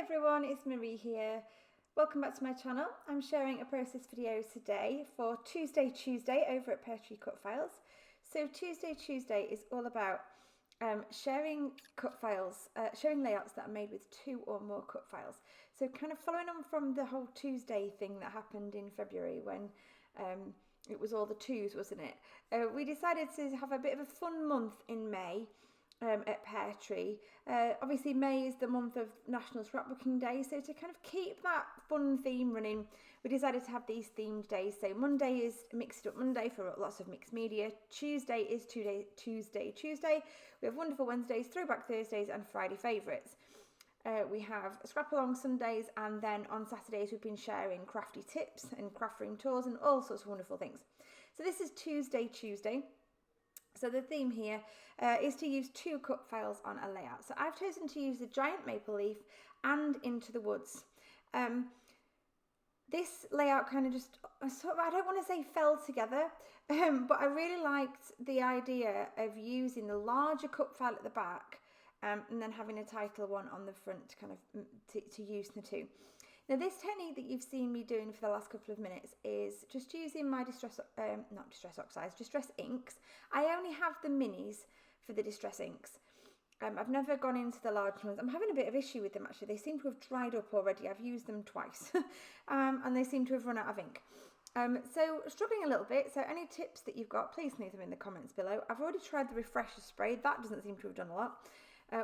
everyone, it's Marie here. Welcome back to my channel. I'm sharing a process video today for Tuesday Tuesday over at Peartree Cutfiles. So Tuesday Tuesday is all about sharing cut files, showing layouts that are made with 2 or more cut files. So kind of following on from the whole Tuesday thing that happened in February when it was all the twos, wasn't it? We decided to have a bit of a fun month in May. At Peartree. Obviously May is the month of National Scrapbooking Day, so to kind of keep that fun theme running, we decided to have these themed days. So Monday is Mixed Up Monday for lots of mixed media, Tuesday is Twosday Tuesday, we have Wonderful Wednesdays, Throwback Thursdays and Friday Favourites. We have Scrap Along Sundays, and then on Saturdays we've been sharing crafty tips and craft room tours and all sorts of wonderful things. So this is Tuesday Tuesday. So the theme here is to use 2 cut files on a layout. So I've chosen to use the giant maple leaf and Into the Woods. This layout kind of just, sort of, I don't want to say fell together, but I really liked the idea of using the larger cut file at the back and then having a title one on the front kind of to use the 2. Now this technique that you've seen me doing for the last couple of minutes is just using my distress inks. I only have the minis for the distress inks. I've never gone into the large ones. I'm having a bit of issue with them actually. They seem to have dried up already. I've used them twice and they seem to have run out of ink. So struggling a little bit, so any tips that you've got, please leave them in the comments below. I've already tried the refresher spray. That doesn't seem to have done a lot.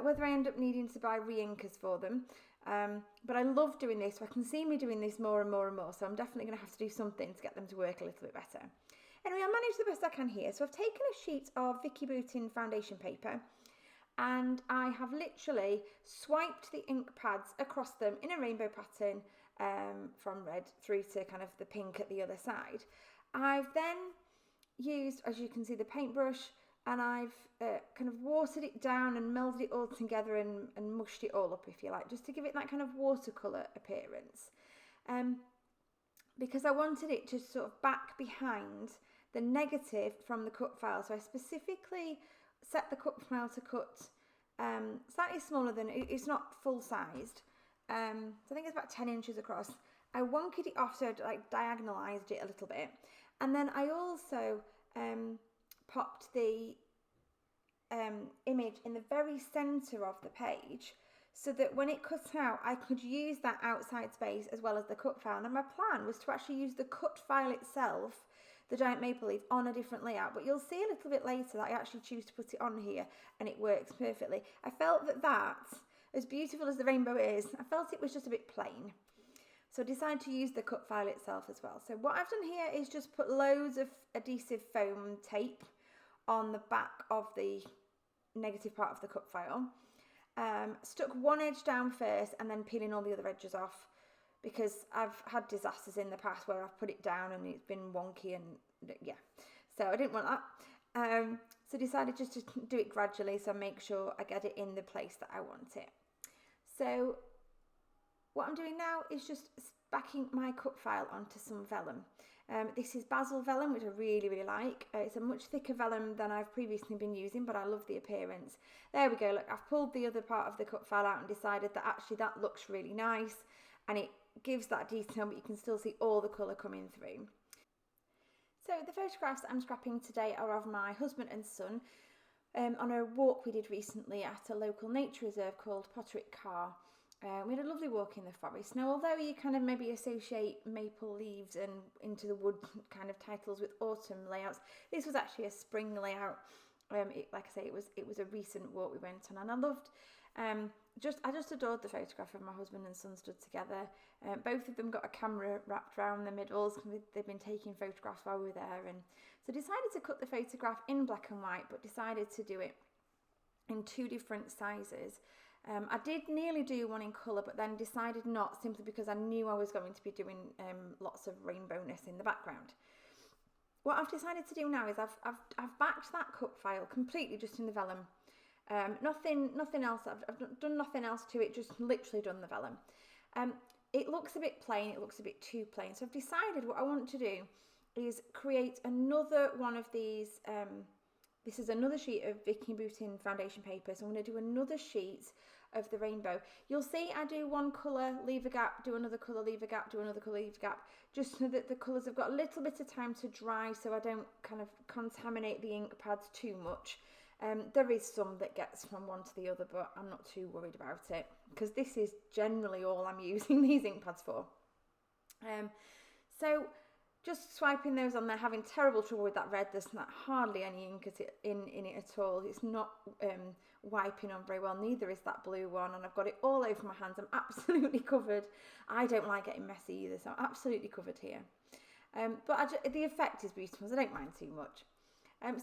Whether I end up needing to buy re-inkers for them. But I love doing this, so I can see me doing this more and more and more, so I'm definitely going to have to do something to get them to work a little bit better. Anyway, I managed the best I can here. So I've taken a sheet of Vicky Boutin foundation paper and I have literally swiped the ink pads across them in a rainbow pattern from red through to kind of the pink at the other side. I've then used, as you can see, the paintbrush, and I've kind of watered it down and melded it all together and mushed it all up, if you like, just to give it that kind of watercolour appearance. Because I wanted it to sort of back behind the negative from the cut file. So I specifically set the cut file to cut slightly smaller than, it's not full sized. So I think it's about 10 inches across. I wonkied it off, so I like diagonalised it a little bit. And then I also popped the image in the very centre of the page so that when it cut out I could use that outside space as well as the cut file. And my plan was to actually use the cut file itself, the giant maple leaf, on a different layout, but you'll see a little bit later that I actually choose to put it on here and it works perfectly. I felt that, as beautiful as the rainbow is, I felt it was just a bit plain. So I decided to use the cut file itself as well. So what I've done here is just put loads of adhesive foam tape on the back of the negative part of the cut file. Stuck one edge down first and then peeling all the other edges off, because I've had disasters in the past where I've put it down and it's been wonky and yeah. So I didn't want that. So decided just to do it gradually so I make sure I get it in the place that I want it. So what I'm doing now is just backing my cut file onto some vellum. This is basil vellum, which I really like. It's a much thicker vellum than I've previously been using, but I love the appearance. There we go, look, I've pulled the other part of the cut file out and decided that actually that looks really nice and it gives that detail, but you can still see all the colour coming through. So the photographs I'm scrapping today are of my husband and son on a walk we did recently at a local nature reserve called Peartree. We had a lovely walk in the forest. Now, although you kind of maybe associate maple leaves and Into the Wood kind of titles with autumn layouts, this was actually a spring layout. Like I say, it was a recent walk we went on, and I loved. I just adored the photograph of my husband and son stood together. Both of them got a camera wrapped around their middles. They've been taking photographs while we were there, and so decided to cut the photograph in black and white, but decided to do it in 2 different sizes. I did nearly do one in colour, but then decided not, simply because I knew I was going to be doing lots of rainbowness in the background. What I've decided to do now is I've backed that cut file completely just in the vellum. Nothing else. I've done nothing else to it. Just literally done the vellum. It looks a bit plain. It looks a bit too plain. So I've decided what I want to do is create another one of these. This is another sheet of Vicky Boutin foundation paper, so I'm going to do another sheet of the rainbow. You'll see I do one colour, leave a gap, do another colour, leave a gap, do another colour, leave a gap, just so that the colours have got a little bit of time to dry, so I don't kind of contaminate the ink pads too much. There is some that gets from one to the other, but I'm not too worried about it, because this is generally all I'm using these ink pads for. So just swiping those on there, having terrible trouble with that red. There's not hardly any ink in it at all. It's not wiping on very well. Neither is that blue one, and I've got it all over my hands. I'm absolutely covered. I don't like getting messy either, so I'm absolutely covered here. But the effect is beautiful, so I don't mind too much.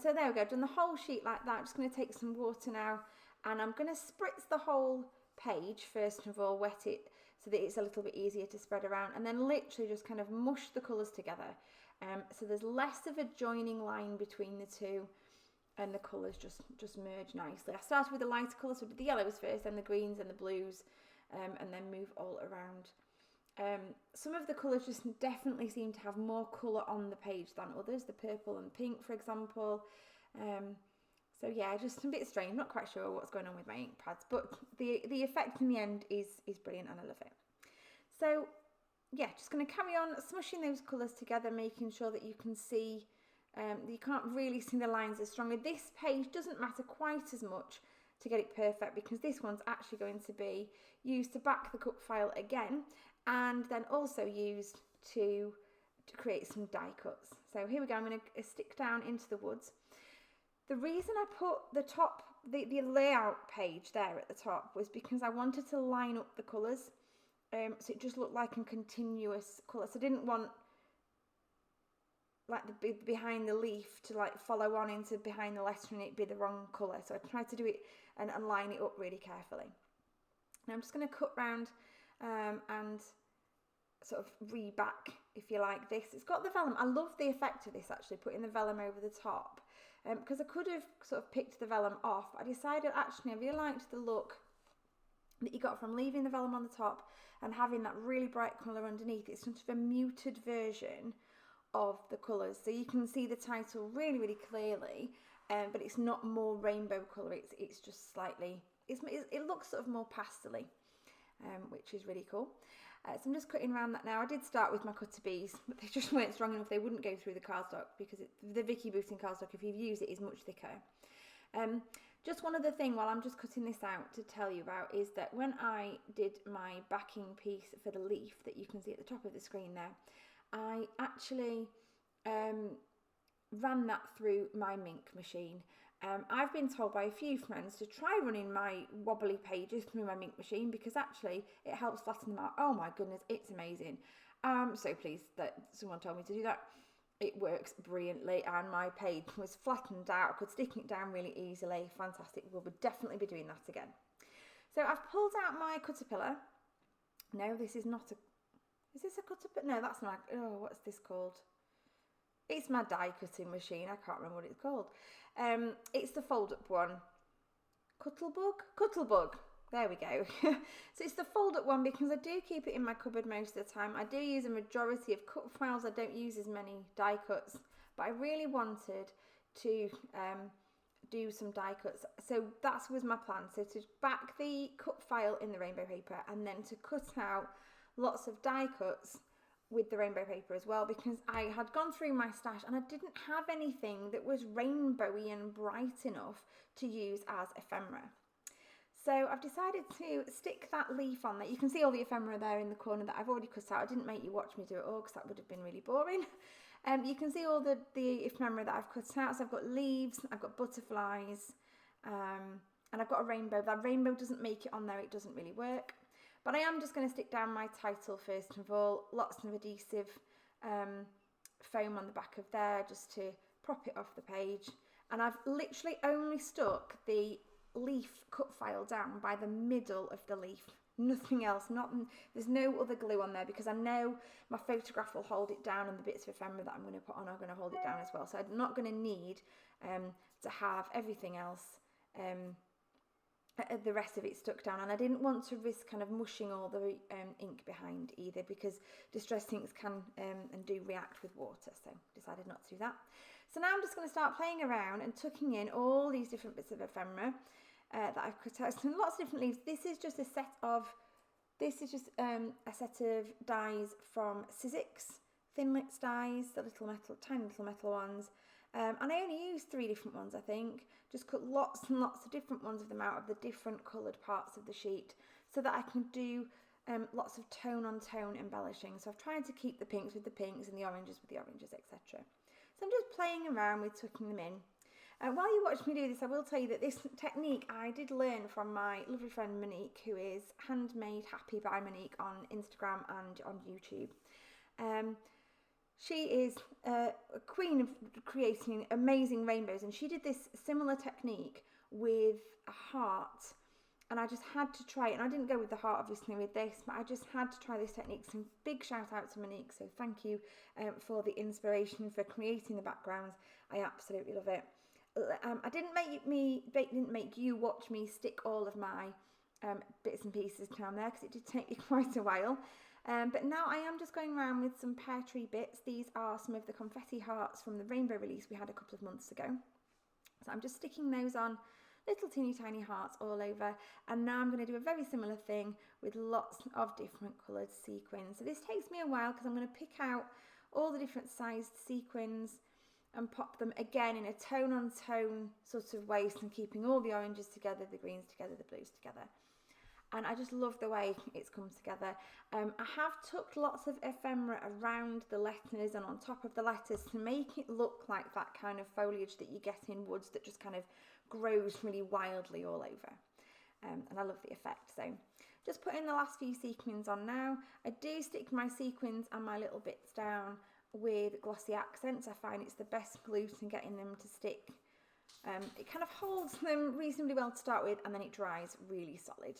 So there we go, I've done the whole sheet like that. I'm just going to take some water now, and I'm going to spritz the whole page first of all, wet it so that it's a little bit easier to spread around, and then literally just kind of mush the colours together, so there's less of a joining line between the two, and the colours just merge nicely. I started with the lighter colours, so I did the yellows first, then the greens and the blues, and then move all around. Some of the colours just definitely seem to have more colour on the page than others, the purple and pink for example. So yeah, just a bit strange, not quite sure what's going on with my ink pads, but the effect in the end is brilliant and I love it. So yeah, just going to carry on smushing those colours together, making sure that you can see, you can't really see the lines as strongly. This page doesn't matter quite as much to get it perfect, because this one's actually going to be used to back the cut file again, and then also used to create some die cuts. So here we go, I'm going to stick down into the woods. The reason I put the layout page there at the top was because I wanted to line up the colours, so it just looked like a continuous colour. So I didn't want like the behind the leaf to like follow on into behind the letter and it be the wrong colour. So I tried to do it and line it up really carefully. Now I'm just going to cut round and sort of reback, if you like, this. It's got the vellum. I love the effect of this actually, putting the vellum over the top, because I could have sort of picked the vellum off, but I decided actually I really liked the look that you got from leaving the vellum on the top and having that really bright colour underneath. It's sort of a muted version of the colours, so you can see the title really, really clearly, but it's not more rainbow colour. It's just slightly, it looks sort of more pastel-y, which is really cool. So I'm just cutting around that now. I did start with my cutter bees, but they just weren't strong enough. They wouldn't go through the cardstock, because the Vicky Boosting cardstock, if you've used it, is much thicker. Just one other thing while I'm just cutting this out to tell you about is that when I did my backing piece for the leaf that you can see at the top of the screen there, I actually ran that through my Mink machine. I've been told by a few friends to try running my wobbly pages through my Mink machine, because actually it helps flatten them out. Oh my goodness, it's amazing. I'm so pleased that someone told me to do that. It works brilliantly, and my page was flattened out. I could stick it down really easily. Fantastic. We'll definitely be doing that again. So I've pulled out my Caterpillar. No, this is not a... Is this a Caterpillar? No, that's not... Oh, what's this called? It's my die cutting machine. I can't remember what it's called. It's the fold-up one. Cuttlebug. There we go. So it's the fold-up one because I do keep it in my cupboard most of the time. I do use a majority of cut files. I don't use as many die cuts, but I really wanted to do some die cuts. So that was my plan. So to back the cut file in the rainbow paper, and then to cut out lots of die cuts with the rainbow paper as well, because I had gone through my stash and I didn't have anything that was rainbowy and bright enough to use as ephemera. So I've decided to stick that leaf on there. You can see all the ephemera there in the corner that I've already cut out. I didn't make you watch me do it all because that would have been really boring. You can see all the ephemera that I've cut out. So I've got leaves, I've got butterflies, and I've got a rainbow. That rainbow doesn't make it on there, it doesn't really work. But I am just going to stick down my title first of all. Lots of adhesive foam on the back of there just to prop it off the page. And I've literally only stuck the leaf cut file down by the middle of the leaf. Nothing else. There's no other glue on there, because I know my photograph will hold it down, and the bits of ephemera that I'm going to put on are going to hold it down as well. So I'm not going to need to have everything else, the rest of it stuck down, and I didn't want to risk kind of mushing all the ink behind either, because distressed inks can and do react with water, so decided not to do that. So now I'm just going to start playing around and tucking in all these different bits of ephemera. that I've cut out. So lots of different leaves. This is just a set of dies from Sizzix, Thinlits dies, the tiny little metal ones. And I only used 3 different ones, I think. Just cut lots and lots of different ones of them out of the different coloured parts of the sheet so that I can do lots of tone-on-tone embellishing. So I've tried to keep the pinks with the pinks and the oranges with the oranges, etc. So I'm just playing around with tucking them in. While you watch me do this, I will tell you that this technique I did learn from my lovely friend Monique, who is Handmade Happy by Monique on Instagram and on YouTube. She is a queen of creating amazing rainbows, and she did this similar technique with a heart, and I just had to try it. And I didn't go with the heart obviously with this, but I just had to try this technique. So big shout out to Monique, so thank you for the inspiration for creating the backgrounds. I absolutely love it. I didn't make you watch me stick all of my bits and pieces down there because it did take me quite a while. But now I am just going around with some Peartree bits. These are some of the confetti hearts from the rainbow release we had a couple of months ago. So I'm just sticking those on, little teeny tiny hearts all over. And now I'm going to do a very similar thing with lots of different coloured sequins. So this takes me a while because I'm going to pick out all the different sized sequins and pop them again in a tone-on-tone sort of way, so I'm keeping all the oranges together, the greens together, the blues together. And I just love the way it's come together. I have tucked lots of ephemera around the letters and on top of the letters to make it look like that kind of foliage that you get in woods that just kind of grows really wildly all over. And I love the effect. So just putting the last few sequins on now. I do stick my sequins and my little bits down with glossy accents. I find it's the best glue to getting them to stick. It kind of holds them reasonably well to start with, and then it dries really solid.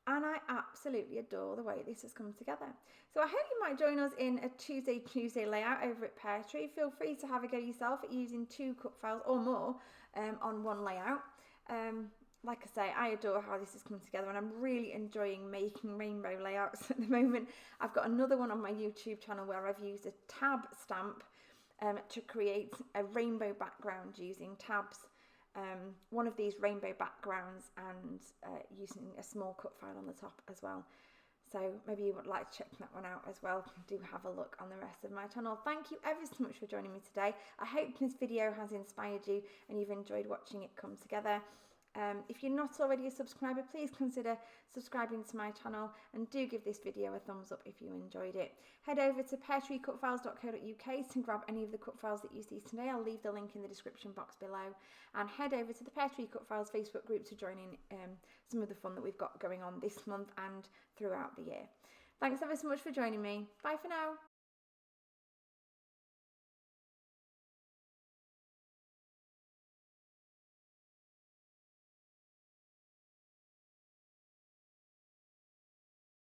And I absolutely adore the way this has come together. So I hope you might join us in a Tuesday Tuesday layout over at Peartree. Feel free to have a go yourself at using 2 cut files or more on one layout. Like I say, I adore how this has come together, and I'm really enjoying making rainbow layouts at the moment. I've got another one on my YouTube channel where I've used a tab stamp to create a rainbow background using tabs. One of these rainbow backgrounds and using a small cut file on the top as well. So maybe you would like to check that one out as well. Do have a look on the rest of my channel. Thank you ever so much for joining me today. I hope this video has inspired you and you've enjoyed watching it come together. If you're not already a subscriber, please consider subscribing to my channel and do give this video a thumbs up if you enjoyed it. Head over to peartreecutfiles.co.uk to grab any of the cut files that you see today. I'll leave the link in the description box below, and head over to the Peartree Cutfiles Facebook group to join in some of the fun that we've got going on this month and throughout the year. Thanks ever so much for joining me. Bye for now.